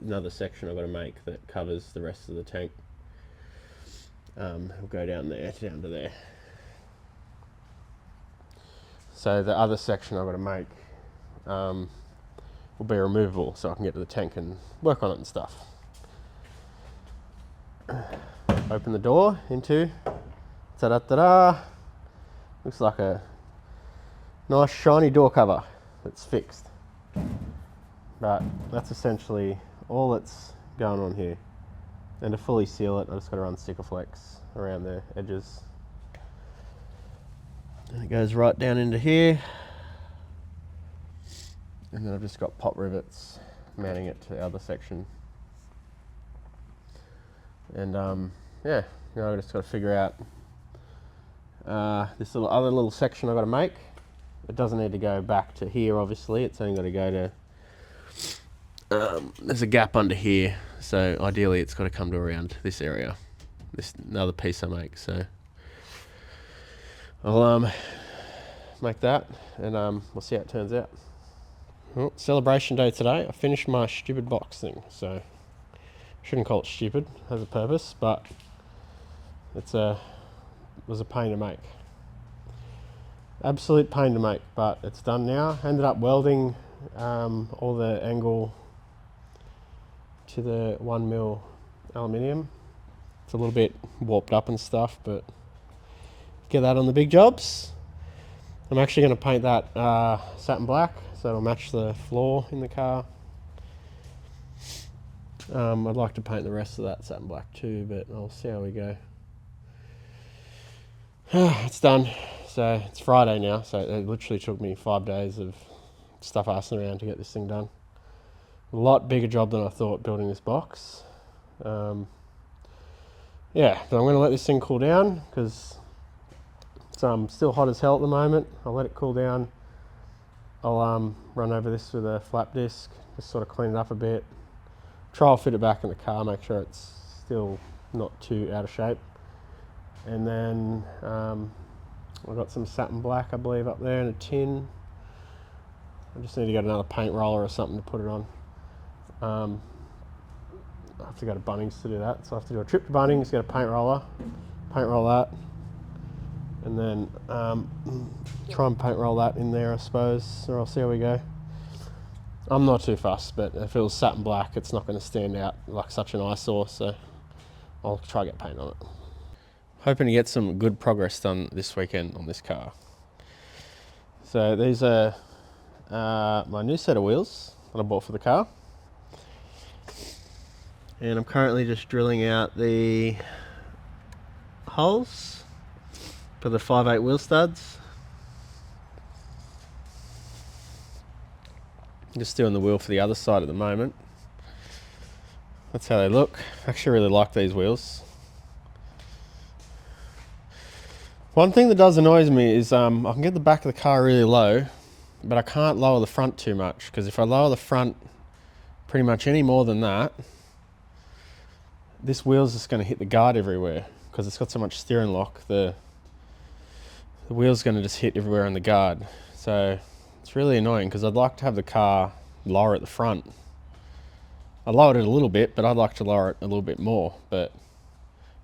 another section I've got to make that covers the rest of the tank. It'll go down there, down to there. So the other section I've got to make will be removable, so I can get to the tank and work on it and stuff. Open the door into, ta-da-ta-da, looks like a nice shiny door cover that's fixed. But that's essentially all that's going on here. And to fully seal it, I just got to run sticker flex around the edges. And it goes right down into here. And then I've just got pop rivets mounting it to the other section. And yeah, I just got to figure out this other little section I've got to make. It doesn't need to go back to here, obviously. It's only got to go to there's a gap under here, so ideally it's got to come to around this area, this another piece I make. So I'll make that, and we'll see how it turns out. Well, celebration day today. I finished my stupid box thing, so shouldn't call it stupid, it has a purpose, but it was a pain to make. Absolute pain to make, but it's done now. Ended up welding all the angle to the 1mm aluminium. It's a little bit warped up and stuff, but get that on the big jobs. I'm actually going to paint that satin black, so it'll match the floor in the car. I'd like to paint the rest of that satin black too, but I'll see how we go. It's done. So it's Friday now, so it literally took me 5 days of stuff arsing around to get this thing done. A lot bigger job than I thought building this box. Yeah, but I'm going to let this thing cool down because it's still hot as hell at the moment. I'll let it cool down. I'll run over this with a flap disc, just sort of clean it up a bit. Try and fit it back in the car, make sure it's still not too out of shape. And then I've got some satin black, I believe, up there in a tin. I just need to get another paint roller or something to put it on. I have to go to Bunnings to do that, so I have to do a trip to Bunnings, get a paint roller, paint roll that, and then try and paint roll that in there, I suppose, or I'll see how we go. I'm not too fussed, but if it was satin black, it's not going to stand out like such an eyesore, so I'll try to get paint on it. Hoping to get some good progress done this weekend on this car. So these are my new set of wheels that I bought for the car. And I'm currently just drilling out the holes for the 5/8 wheel studs. Just doing the wheel for the other side at the moment. That's how they look. I actually really like these wheels. One thing that does annoy me is I can get the back of the car really low, but I can't lower the front too much, because if I lower the front pretty much any more than that, this wheel's just going to hit the guard everywhere because it's got so much steering lock. The wheel's going to just hit everywhere on the guard. So it's really annoying because I'd like to have the car lower at the front. I lowered it a little bit, but I'd like to lower it a little bit more. But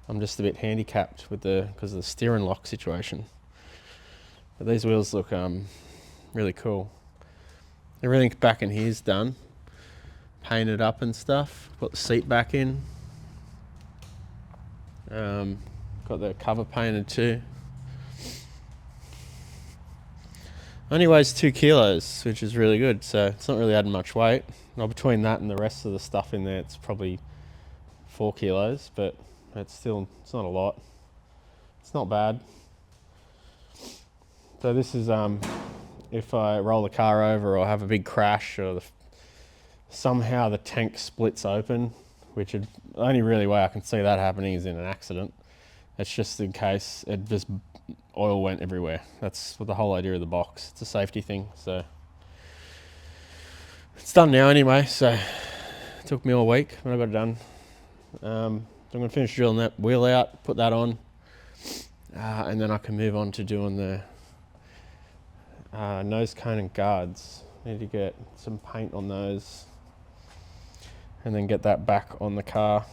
I'm just a bit handicapped with because of the steering lock situation. But these wheels look really cool. Everything back in here's done, painted up and stuff. Put the seat back in. Got the cover painted too. Only weighs 2 kilos, which is really good, so it's not really adding much weight. Now between that and the rest of the stuff in there, it's probably 4 kilos, but it's not a lot. It's not bad. So this is if I roll the car over or have a big crash or somehow the tank splits open, which the only really way I can see that happening is in an accident. It's just in case oil went everywhere. That's what the whole idea of the box. It's a safety thing. So it's done now anyway. So it took me all week, but I got it done. So I'm going to finish drilling that wheel out, put that on, and then I can move on to doing the nose cone and guards. Need to get some paint on those and then get that back on the car.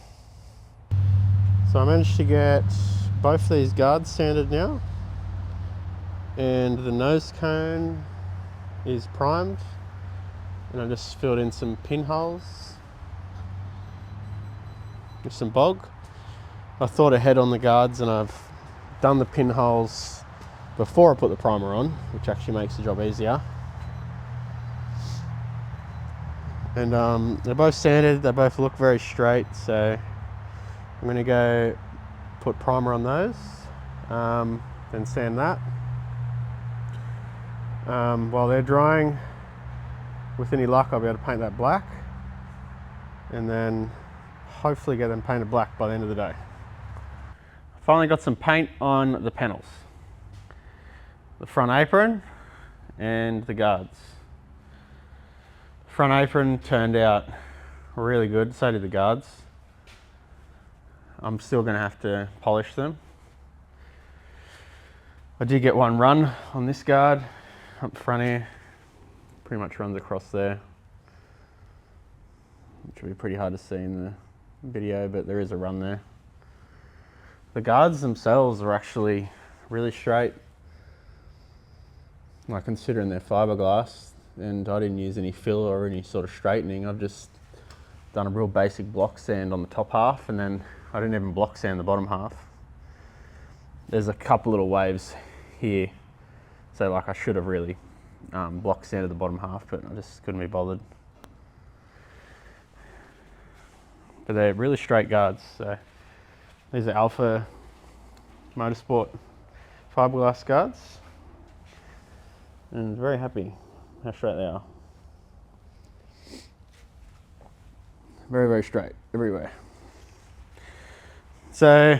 So I managed to get both these guards sanded now, and the nose cone is primed, and I just filled in some pinholes with some bog. I thought ahead on the guards, and I've done the pinholes before I put the primer on, which actually makes the job easier. And they're both sanded, they both look very straight, so I'm going to go put primer on those, then sand that. While they're drying, with any luck I'll be able to paint that black, and then hopefully get them painted black by the end of the day. Finally got some paint on the panels, the front apron and the guards. Front apron turned out really good, so did the guards. I'm still going to have to polish them. I did get one run on this guard up front here, pretty much runs across there, which will be pretty hard to see in the video, but there is a run there. The guards themselves are actually really straight, like considering they're fiberglass, and I didn't use any fill or any sort of straightening. I've just done a real basic block sand on the top half, and then I didn't even block sand the bottom half. There's a couple little waves here, so like I should have really block sanded the bottom half, but I just couldn't be bothered. But they're really straight guards. So these are Alpha Motorsport fiberglass guards, and very happy how straight they are. Very, very straight everywhere. So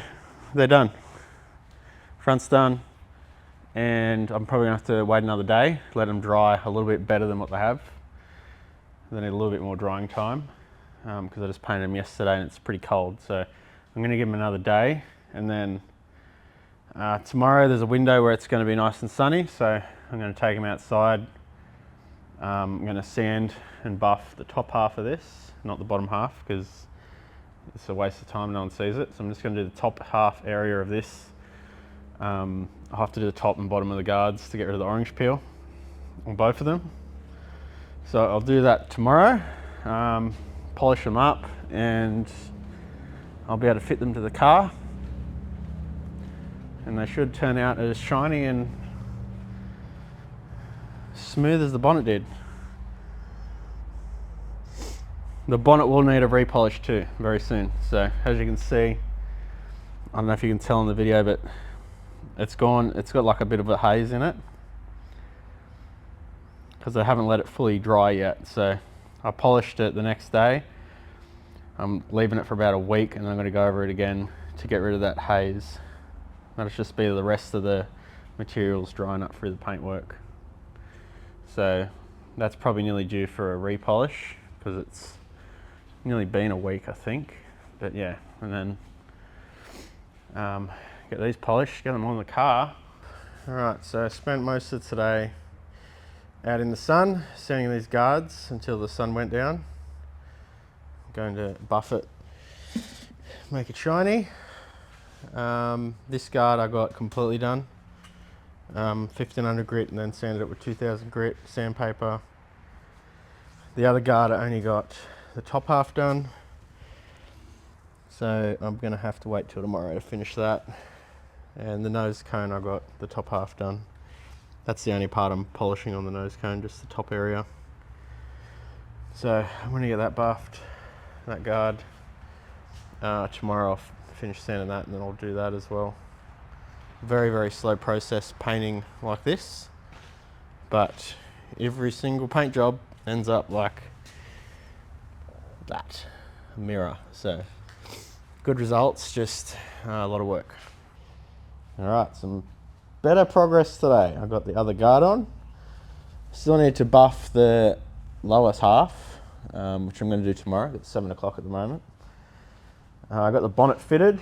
they're done. Front's done, and I'm probably gonna have to wait another day, let them dry a little bit better than what they have. They need a little bit more drying time because I just painted them yesterday and it's pretty cold. So I'm gonna give them another day, and then tomorrow there's a window where it's gonna be nice and sunny, so I'm gonna take them outside. I'm gonna sand and buff the top half of this, not the bottom half, because it's a waste of time, no one sees it. So I'm just gonna do the top half area of this. I'll have to do the top and bottom of the guards to get rid of the orange peel on both of them. So I'll do that tomorrow, polish them up, and I'll be able to fit them to the car. And they should turn out as shiny and smooth as the bonnet did. The bonnet will need a repolish too very soon. So as you can see, I don't know if you can tell in the video, but it's got like a bit of a haze in it because I haven't let it fully dry yet. So I polished it the next day. I'm leaving it for about a week, and I'm going to go over it again to get rid of that haze. That'll just be the rest of the materials drying up through the paintwork. So that's probably nearly due for a repolish because it's nearly been a week, I think. But yeah, and then get these polished, get them on the car. All right, so I spent most of today out in the sun, sanding these guards until the sun went down. I'm going to buff it, make it shiny. This guard I got completely done. 1500 grit, and then sanded it with 2000 grit sandpaper. The other guard I only got the top half done. So I'm gonna have to wait till tomorrow to finish that. And the nose cone, I got the top half done. That's the only part I'm polishing on the nose cone, just the top area. So I'm gonna get that buffed, that guard. Tomorrow I'll finish sanding that, and then I'll do that as well. Very, very slow process painting like this, but every single paint job ends up like that, a mirror. So good results, just a lot of work. All right, some better progress today. I've got the other guard on. Still need to buff the lowest half, which I'm going to do tomorrow. It's 7 o'clock at the moment. I got the bonnet fitted.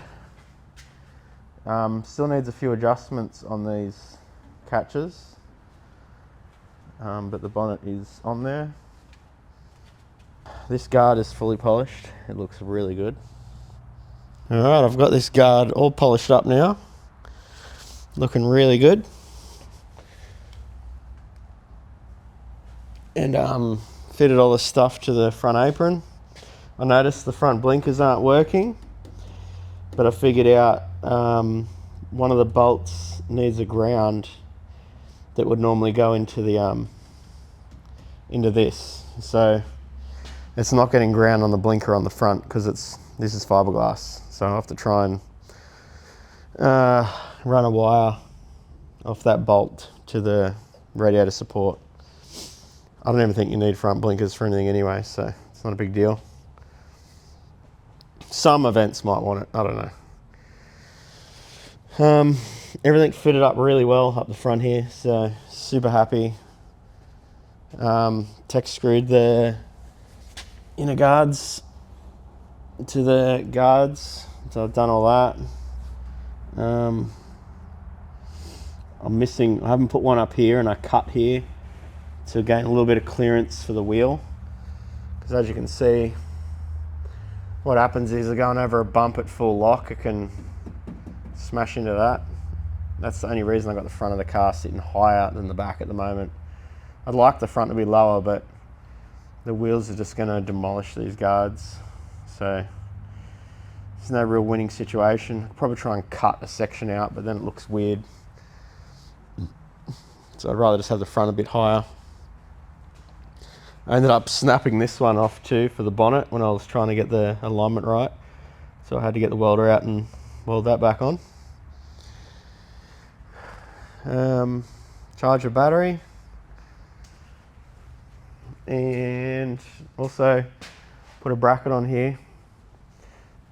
Still needs a few adjustments on these catches, but the bonnet is on there. This guard is fully polished. It looks really good. All right, I've got this guard all polished up now. Looking really good. And fitted all the stuff to the front apron. I noticed the front blinkers aren't working, but I figured out one of the bolts needs a ground that would normally go into the into this. So it's not getting ground on the blinker on the front because this is fiberglass. So I'll have to try and run a wire off that bolt to the radiator support. I don't even think you need front blinkers for anything anyway, so it's not a big deal. Some events might want it, I don't know. Everything fitted up really well up the front here, so super happy. Tech screwed the inner guards to the guards, so I've done all that. I haven't put one up here, and I cut here to gain a little bit of clearance for the wheel. Because as you can see, what happens is going over a bump at full lock, it can smash into that. That's the only reason I got the front of the car sitting higher than the back at the moment. I'd like the front to be lower, but the wheels are just going to demolish these guards. So there's no real winning situation. I'd probably try and cut a section out, but then it looks weird. So I'd rather just have the front a bit higher. I ended up snapping this one off too for the bonnet when I was trying to get the alignment right. So I had to get the welder out and weld that back on. Charge the battery. And also put a bracket on here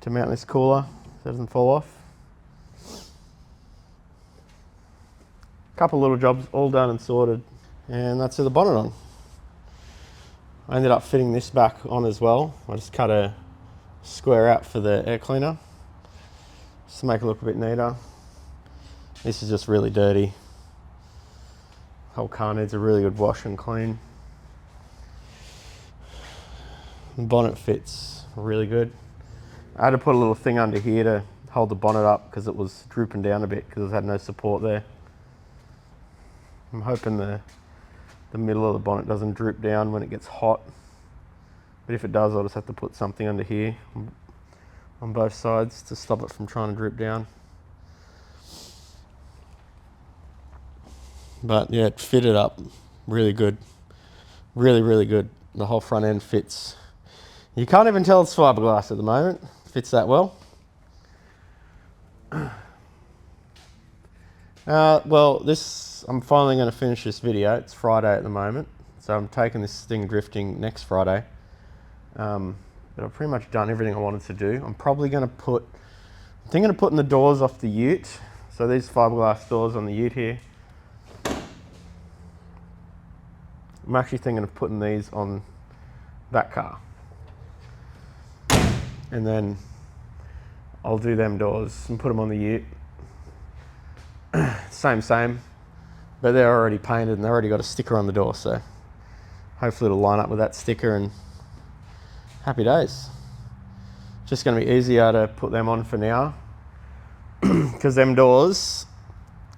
to mount this cooler so it doesn't fall off. Couple little jobs all done and sorted, and that's the bonnet on. I ended up fitting this back on as well. I just cut a square out for the air cleaner just to make it look a bit neater. This is just really dirty. Whole car needs a really good wash and clean. The bonnet fits really good. I had to put a little thing under here to hold the bonnet up because it was drooping down a bit because it had no support there. I'm hoping the middle of the bonnet doesn't droop down when it gets hot. But if it does, I'll just have to put something under here on both sides to stop it from trying to droop down. But yeah, it fitted up really good. Really, really good. The whole front end fits. You can't even tell it's fiberglass at the moment. Fits that well. Well, I'm finally going to finish this video. It's Friday at the moment, so I'm taking this thing drifting next Friday. But I've pretty much done everything I wanted to do. I'm probably going to I'm thinking of putting the doors off the ute. So these fiberglass doors on the ute here. I'm actually thinking of putting these on that car. And then I'll do them doors and put them on the ute. Same, but they're already painted and they've already got a sticker on the door, so hopefully it'll line up with that sticker and happy days. Just going to be easier to put them on for now because them doors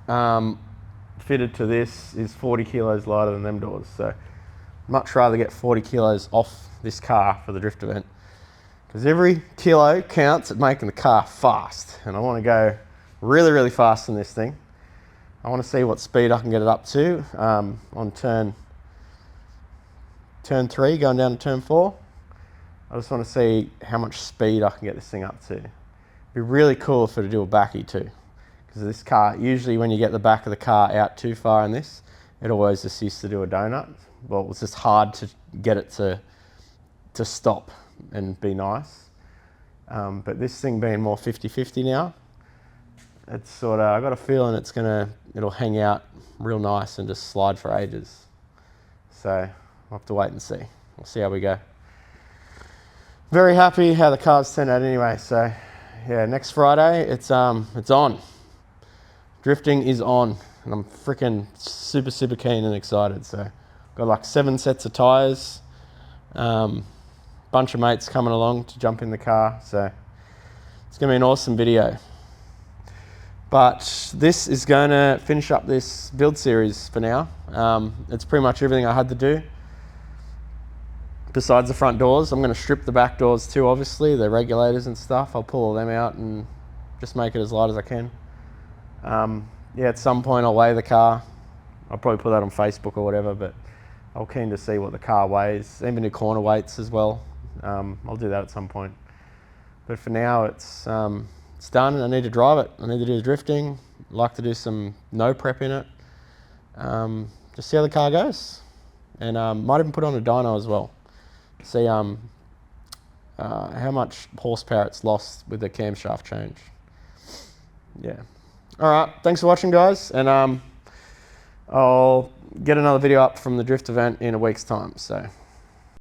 fitted to this is 40 kilos lighter than them doors, so much rather get 40 kilos off this car for the drift event because every kilo counts at making the car fast, and I want to go really, really fast in this thing. I want to see what speed I can get it up to on turn 3, going down to turn 4. I just want to see how much speed I can get this thing up to. It'd be really cool if it do a backy too, because this car, usually when you get the back of the car out too far in this, it always just used to do a donut. Well, it's just hard to get it to stop and be nice. But this thing being more 50-50 now, it's sort of, I got a feeling it'll hang out real nice and just slide for ages. So I'll have to wait and see. We'll see how we go. Very happy how the car's turned out anyway. So yeah, next Friday it's on. Drifting is on, and I'm freaking super, super keen and excited. So got like 7 sets of tires. Bunch of mates coming along to jump in the car. So it's gonna be an awesome video. But this is going to finish up this build series for now. It's pretty much everything I had to do. Besides the front doors, I'm going to strip the back doors too, obviously, the regulators and stuff. I'll pull all them out and just make it as light as I can. Yeah, at some point I'll weigh the car. I'll probably put that on Facebook or whatever, but I'm keen to see what the car weighs, even do corner weights as well. I'll do that at some point. But for now, it's done and I need to drive it. I need to do the drifting. I'd like to do some no prep in it. Just see how the car goes. And might even put on a dyno as well. See how much horsepower it's lost with the camshaft change. Yeah. All right. Thanks for watching, guys. And I'll get another video up from the drift event in a week's time. So